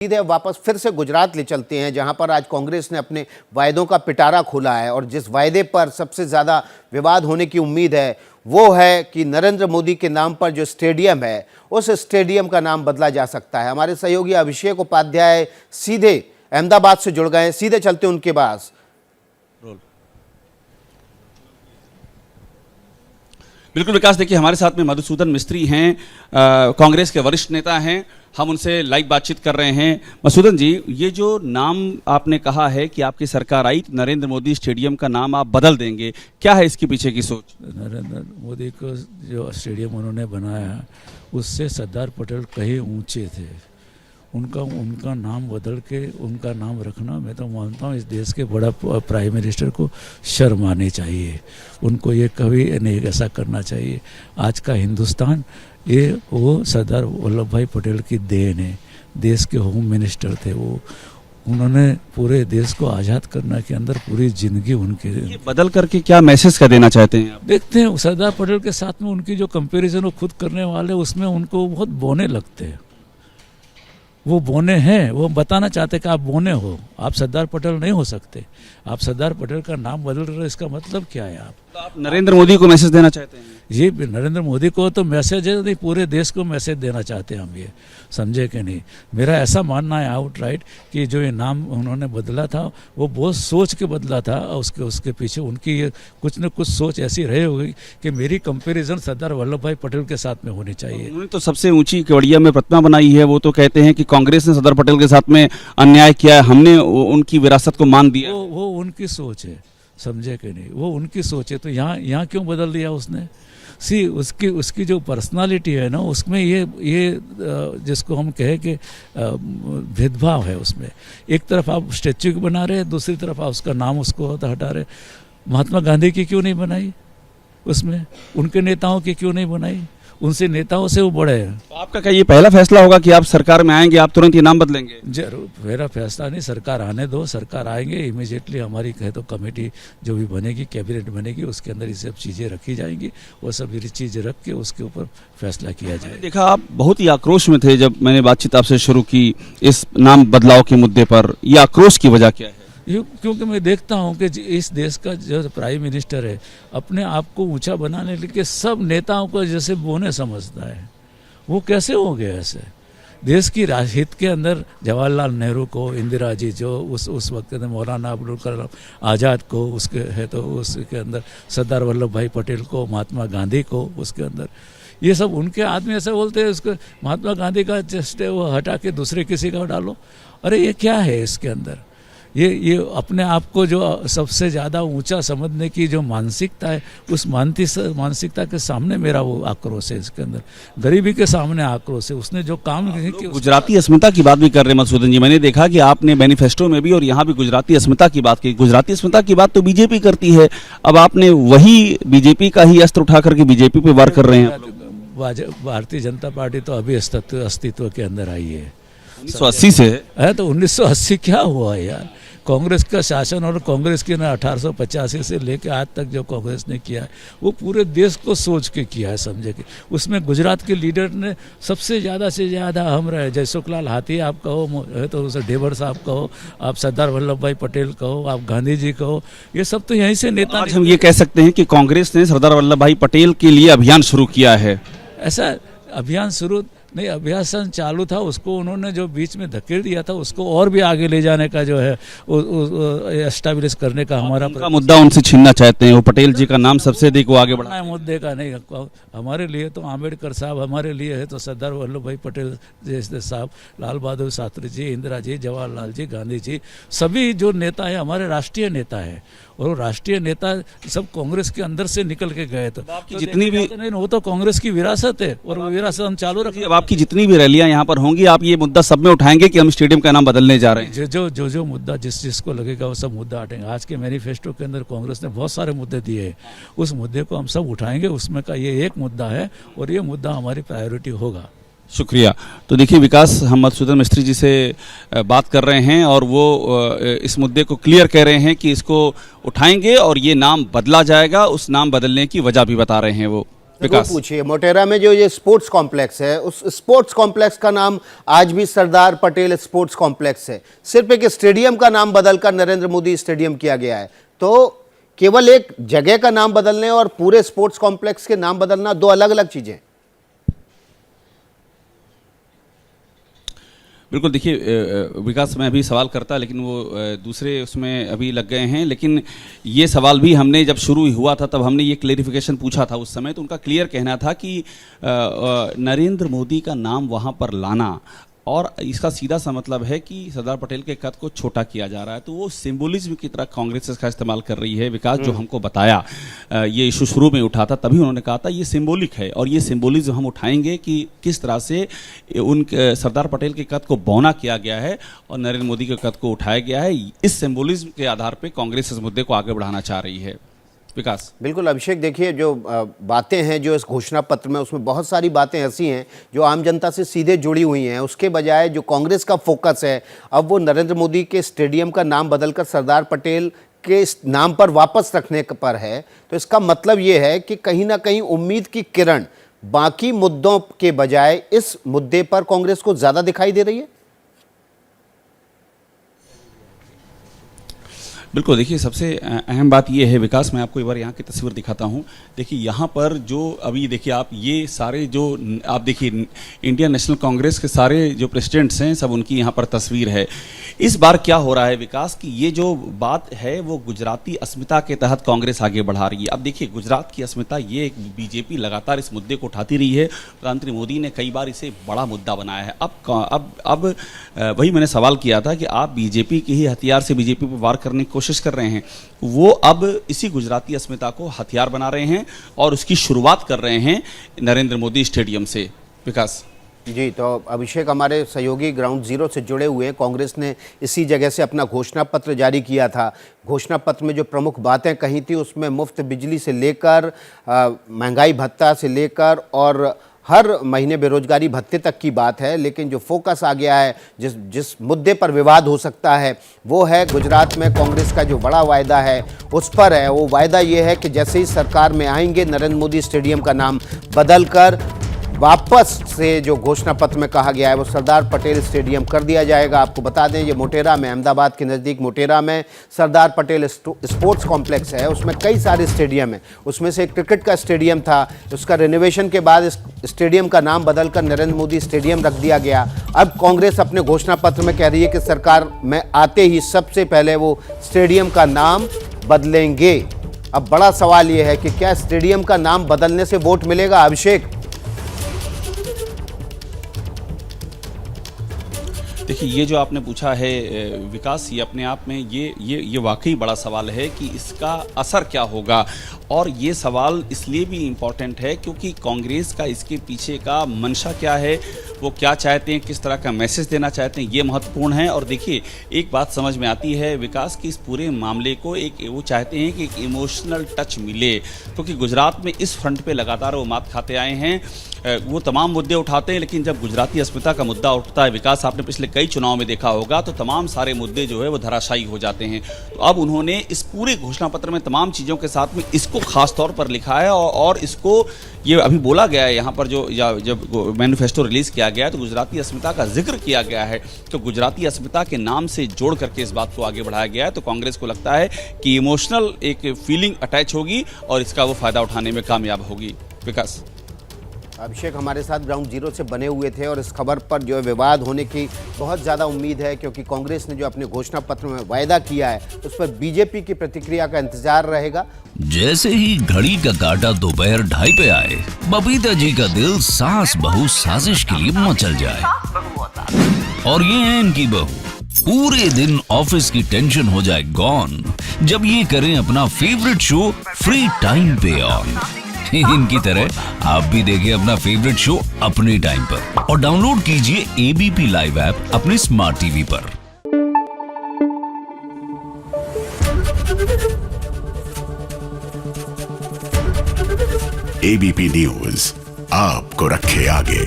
सीधे वापस फिर से गुजरात ले चलते हैं, जहां पर आज कांग्रेस ने अपने वायदों का पिटारा खोला है और जिस वायदे पर सबसे ज़्यादा विवाद होने की उम्मीद है वो है कि नरेंद्र मोदी के नाम पर जो स्टेडियम है उस स्टेडियम का नाम बदला जा सकता है। हमारे सहयोगी अभिषेक उपाध्याय सीधे अहमदाबाद से जुड़ गए हैं, सीधे चलते उनके पास। बिल्कुल विकास, देखिए हमारे साथ में मधुसूदन मिस्त्री हैं, कांग्रेस के वरिष्ठ नेता हैं। हम उनसे लाइव बातचीत कर रहे हैं। मधुसूदन जी, ये जो नाम आपने कहा है कि आपकी सरकार आई तो नरेंद्र मोदी स्टेडियम का नाम आप बदल देंगे, क्या है इसके पीछे की सोच? नरेंद्र मोदी को जो स्टेडियम उन्होंने बनाया उससे सरदार पटेल कहीं ऊंचे थे। उनका नाम बदल के उनका नाम रखना, मैं तो मानता हूँ इस देश के बड़ा प्राइम मिनिस्टर को शर्म आनी चाहिए। उनको ये कभी नहीं ऐसा करना चाहिए। आज का हिंदुस्तान ये वो सरदार वल्लभ भाई पटेल की देन है। देश के होम मिनिस्टर थे वो। उन्होंने पूरे देश को आज़ाद करने के अंदर पूरी जिंदगी उनके बदल करके क्या मैसेज का देना चाहते हैं आप? देखते हैं सरदार पटेल के साथ में उनकी जो कंपैरिजन वो खुद करने वाले, उसमें उनको बहुत बौने लगते हैं। वो बौने हैं, वो बताना चाहते कि आप बौने हो, आप सरदार पटेल नहीं हो सकते। आप सरदार पटेल का नाम बदल रहे हो, इसका मतलब क्या है? आप नरेंद्र मोदी को मैसेज देना चाहते हैं? ये नरेंद्र मोदी को तो मैसेज है, नहीं पूरे देश को मैसेज देना चाहते हैं हम, ये समझे कि नहीं। मेरा ऐसा मानना है आउटराइट कि जो ये नाम उन्होंने बदला था वो बहुत सोच के बदला था। उसके पीछे उनकी ये कुछ न कुछ सोच ऐसी रही होगी कि मेरी कंपैरिजन सरदार वल्लभ भाई पटेल के साथ में होनी चाहिए। उन्होंने तो सबसे ऊंची केवड़िया में प्रतिमा बनाई है। वो तो कहते हैं कि कांग्रेस ने सरदार पटेल के साथ में अन्याय किया है, हमने उनकी विरासत को मान दिया। वो उनकी सोच है, समझे कि नहीं, वो उनकी सोच है। तो यहाँ क्यों बदल दिया उसने? उसकी जो पर्सनालिटी है ना, उसमें ये जिसको हम कहें कि भेदभाव है उसमें। एक तरफ आप स्टैच्यू की बना रहे हैं, दूसरी तरफ आप उसका नाम उसको हटा रहे। महात्मा गांधी की क्यों नहीं बनाई उसमें? उनके नेताओं की क्यों नहीं बनाई? उनसे नेताओं से वो बड़े हैं। तो आपका क्या ये पहला फैसला होगा कि आप सरकार में आएंगे, आप तुरंत ये नाम बदलेंगे? जरूर, मेरा फैसला नहीं, सरकार आने दो, सरकार आएंगे इमीडिएटली। हमारी कहे तो कमेटी जो भी बनेगी, कैबिनेट बनेगी, उसके अंदर ये सब चीज़ें रखी जाएंगी। वो सब चीज़ें रख के उसके ऊपर फैसला किया जाएगा। देखा, आप बहुत ही आक्रोश में थे जब मैंने बातचीत आपसे शुरू की इस नाम बदलाव के मुद्दे पर। ये आक्रोश की वजह क्या है? क्योंकि मैं देखता हूं कि इस देश का जो प्राइम मिनिस्टर है अपने आप को ऊंचा बनाने के लिए सब नेताओं को जैसे बोने समझता है। वो कैसे हो गया ऐसे? देश की हित के अंदर जवाहरलाल नेहरू को, इंदिरा जी जो उस वक्त के मौलाना अब्दुल कलाम आज़ाद को, उसके है तो उसके अंदर सरदार वल्लभ भाई पटेल को, महात्मा गांधी को, उसके अंदर ये सब उनके आदमी ऐसे बोलते हैं उसको महात्मा गांधी का जस्ट वो हटा के दूसरे किसी का डालो। अरे ये क्या है इसके अंदर? ये अपने आप को जो सबसे ज़्यादा ऊंचा समझने की जो मानसिकता है, उस मानसिकता के सामने मेरा वो आक्रोश है। इसके अंदर गरीबी के सामने आक्रोश है। उसने जो काम किया। गुजराती अस्मिता की बात भी कर रहे हैं मधुसूदन जी। मैंने देखा कि आपने मैनिफेस्टो में भी और यहाँ भी गुजराती अस्मिता की बात की। गुजराती अस्मिता की बात तो बीजेपी करती है, अब आपने वही बीजेपी का ही अस्त्र उठा करके बीजेपी पे वार कर रहे हैं। भारतीय जनता पार्टी तो अभी अस्तित्व के अंदर आई है 1980 से है। तो 1980 क्या हुआ यार? कांग्रेस का शासन और कांग्रेस के ना 1885 से लेकर आज तक जो कांग्रेस ने किया है वो पूरे देश को सोच के किया है, समझे कि उसमें गुजरात के लीडर ने सबसे ज़्यादा से ज़्यादा अहम रहे। जय सुखलाल हाथी आप कहो, तो उसे ढेबर साहब कहो, आप सरदार वल्लभ भाई पटेल कहो, आप गांधी जी कहो, ये सब तो यहीं से नेता। आज हम ये कह सकते हैं कि कांग्रेस ने सरदार वल्लभ भाई पटेल के लिए अभियान शुरू किया है। ऐसा अभियान शुरू नहीं, अभियान चालू था, उसको उन्होंने जो बीच में धकेल दिया था उसको और भी आगे ले जाने का जो है एस्टैब्लिश करने का हमारा मुद्दा उनसे छीनना चाहते हैं। वो पटेल जी का नाम सबसे अधिक वो आगे बढ़ा। मुद्दे का नहीं, हमारे लिए तो आम्बेडकर साहब, हमारे लिए है तो सरदार वल्लभ भाई पटेल जैसे साहब, लाल बहादुर शास्त्री जी, इंदिरा जी, जवाहरलाल जी, गांधी जी, सभी जो नेता है हमारे राष्ट्रीय नेता है। और राष्ट्रीय नेता सब कांग्रेस के अंदर से निकल के गए। तो जितनी भी नहीं, वो तो कांग्रेस की विरासत है और वो विरासत हम चालू रखें। अब आपकी जितनी भी रैलियां यहाँ पर होंगी, आप ये मुद्दा सब में उठाएंगे कि हम स्टेडियम का नाम बदलने जा रहे हैं? जो मुद्दा जिसको लगेगा वो सब मुद्दा हटेंगे। आज के मैनिफेस्टो के अंदर कांग्रेस ने बहुत सारे मुद्दे दिए हैं, उस मुद्दे को हम सब उठाएंगे। उसमें का ये एक मुद्दा है और ये मुद्दा हमारी प्रायोरिटी होगा। शुक्रिया। तो देखिए विकास, हम मधुसूदन मिस्त्री जी से बात कर रहे हैं और वो इस मुद्दे को क्लियर कह रहे हैं कि इसको उठाएंगे और ये नाम बदला जाएगा। उस नाम बदलने की वजह भी बता रहे हैं वो। विकास पूछिए, मोटेरा में जो ये स्पोर्ट्स कॉम्प्लेक्स है, उस स्पोर्ट्स कॉम्प्लेक्स का नाम आज भी सरदार पटेल स्पोर्ट्स कॉम्प्लेक्स है। सिर्फ एक स्टेडियम का नाम बदलकर नरेंद्र मोदी स्टेडियम किया गया है। तो केवल एक जगह का नाम बदलने और पूरे स्पोर्ट्स कॉम्प्लेक्स के नाम बदलना दो अलग अलग चीजें। बिल्कुल, देखिए विकास में अभी सवाल करता, लेकिन वो दूसरे उसमें अभी लग गए हैं। लेकिन ये सवाल भी हमने जब शुरू हुआ था तब हमने ये क्लेरिफिकेशन पूछा था उस समय, तो उनका क्लियर कहना था कि नरेंद्र मोदी का नाम वहाँ पर लाना और इसका सीधा सा मतलब है कि सरदार पटेल के कद को छोटा किया जा रहा है। तो वो सिंबोलिज्म की तरह कांग्रेस इसका इस्तेमाल कर रही है। विकास जो हमको बताया, ये इशू शुरू में उठा था, तभी उन्होंने कहा था ये सिंबॉलिक है और ये सिंबोलिज्म हम उठाएंगे कि किस तरह से उन सरदार पटेल के कद को बौना किया गया है और नरेंद्र मोदी के कद को उठाया गया है। इस सिंबोलिज्म के आधार पर कांग्रेस इस मुद्दे को आगे बढ़ाना चाह रही है। विकास, बिल्कुल अभिषेक, देखिए जो बातें हैं जो इस घोषणा पत्र में, उसमें बहुत सारी बातें ऐसी हैं जो आम जनता से सीधे जुड़ी हुई हैं। उसके बजाय जो कांग्रेस का फोकस है, अब वो नरेंद्र मोदी के स्टेडियम का नाम बदलकर सरदार पटेल के नाम पर वापस रखने पर है। तो इसका मतलब ये है कि कहीं ना कहीं उम्मीद की किरण बाकी मुद्दों के बजाय इस मुद्दे पर कांग्रेस को ज़्यादा दिखाई दे रही है। बिल्कुल, देखिए सबसे अहम बात ये है विकास, मैं आपको एक बार यहाँ की तस्वीर दिखाता हूँ। देखिए यहाँ पर जो अभी देखिए आप, ये सारे जो आप देखिए इंडियन नेशनल कांग्रेस के सारे जो प्रेसिडेंट्स हैं, सब उनकी यहाँ पर तस्वीर है। इस बार क्या हो रहा है विकास की ये जो बात है वो गुजराती अस्मिता के तहत कांग्रेस आगे बढ़ा रही है। अब देखिए गुजरात की अस्मिता, ये बीजेपी लगातार इस मुद्दे को उठाती रही है। प्रधानमंत्री मोदी ने कई बार इसे बड़ा मुद्दा बनाया है। अब वही मैंने सवाल किया था कि आप बीजेपी के ही हथियार से बीजेपी पर वार करने की कोशिश कर रहे हैं, वो अब इसी गुजराती अस्मिता को हथियार बना रहे हैं और उसकी शुरुआत कर रहे हैं नरेंद्र मोदी स्टेडियम से। विकास जी, तो अभिषेक हमारे सहयोगी ग्राउंड जीरो से जुड़े हुए हैं। कांग्रेस ने इसी जगह से अपना घोषणा पत्र जारी किया था। घोषणा पत्र में जो प्रमुख बातें कही थी उसमें मुफ्त बिजली से लेकर महंगाई भत्ता से लेकर और हर महीने बेरोजगारी भत्ते तक की बात है। लेकिन जो फोकस आ गया है, जिस मुद्दे पर विवाद हो सकता है, वो है गुजरात में कांग्रेस का जो बड़ा वायदा है उस पर है। वो वायदा ये है कि जैसे ही सरकार में आएंगे नरेंद्र मोदी स्टेडियम का नाम बदलकर वापस से जो घोषणा पत्र में कहा गया है वो सरदार पटेल स्टेडियम कर दिया जाएगा। आपको बता दें ये मोटेरा में, अहमदाबाद के नज़दीक मोटेरा में सरदार पटेल स्पोर्ट्स कॉम्प्लेक्स है। उसमें कई सारे स्टेडियम हैं, उसमें से एक क्रिकेट का स्टेडियम था। उसका रिनोवेशन के बाद इस स्टेडियम का नाम बदलकर नरेंद्र मोदी स्टेडियम रख दिया गया। अब कांग्रेस अपने घोषणा पत्र में कह रही है कि सरकार में आते ही सबसे पहले वो स्टेडियम का नाम बदलेंगे। अब बड़ा सवाल ये है कि क्या स्टेडियम का नाम बदलने से वोट मिलेगा। अभिषेक, देखिए ये जो आपने पूछा है विकास, ये अपने आप में ये वाकई बड़ा सवाल है कि इसका असर क्या होगा। और ये सवाल इसलिए भी इम्पॉर्टेंट है क्योंकि कांग्रेस का इसके पीछे का मंशा क्या है, वो क्या चाहते हैं, किस तरह का मैसेज देना चाहते हैं, ये महत्वपूर्ण है। और देखिए एक बात समझ में आती है विकास की इस पूरे मामले को वो चाहते हैं कि एक इमोशनल टच मिले, क्योंकि गुजरात में इस फ्रंट पे लगातार वो मात खाते आए हैं। वो तमाम मुद्दे उठाते हैं, लेकिन जब गुजराती अस्मिता का मुद्दा उठता है विकास, आपने पिछले कई चुनाव में देखा होगा, तो तमाम सारे मुद्दे जो है वो धराशायी हो जाते हैं। तो अब उन्होंने इस पूरे घोषणा पत्र में तमाम चीज़ों के साथ में इसको खास तौर पर लिखा है और इसको ये अभी बोला गया है यहाँ पर जब मैनिफेस्टो रिलीज़ किया गया है तो गुजराती अस्मिता का जिक्र किया गया है। तो गुजराती अस्मिता के नाम से जोड़ करके इस बात को आगे बढ़ाया गया है। तो कांग्रेस को लगता है कि इमोशनल एक फीलिंग अटैच होगी और इसका वो फ़ायदा उठाने में कामयाब होगी। विकास, अभिषेक हमारे साथ ग्राउंड जीरो से बने हुए थे और इस खबर पर जो है विवाद होने की बहुत ज़्यादा उम्मीद है, क्योंकि कांग्रेस ने जो अपने घोषणा पत्र में वायदा किया है उस पर बीजेपी की प्रतिक्रिया का इंतजार रहेगा। जैसे ही घड़ी का काटा दोपहर 2:30 पे आए, बबीता जी का दिल सास बहू साजिश के लिए मचल जाए। और ये है इनकी बहू, पूरे दिन ऑफिस की टेंशन हो जाए गॉन जब ये करें अपना फेवरेट शो फ्री टाइम पे ऑन। इनकी तरह आप भी देखिए अपना फेवरेट शो अपने टाइम पर और डाउनलोड कीजिए एबीपी लाइव ऐप अपने स्मार्ट टीवी पर। एबीपी न्यूज आपको रखे आगे।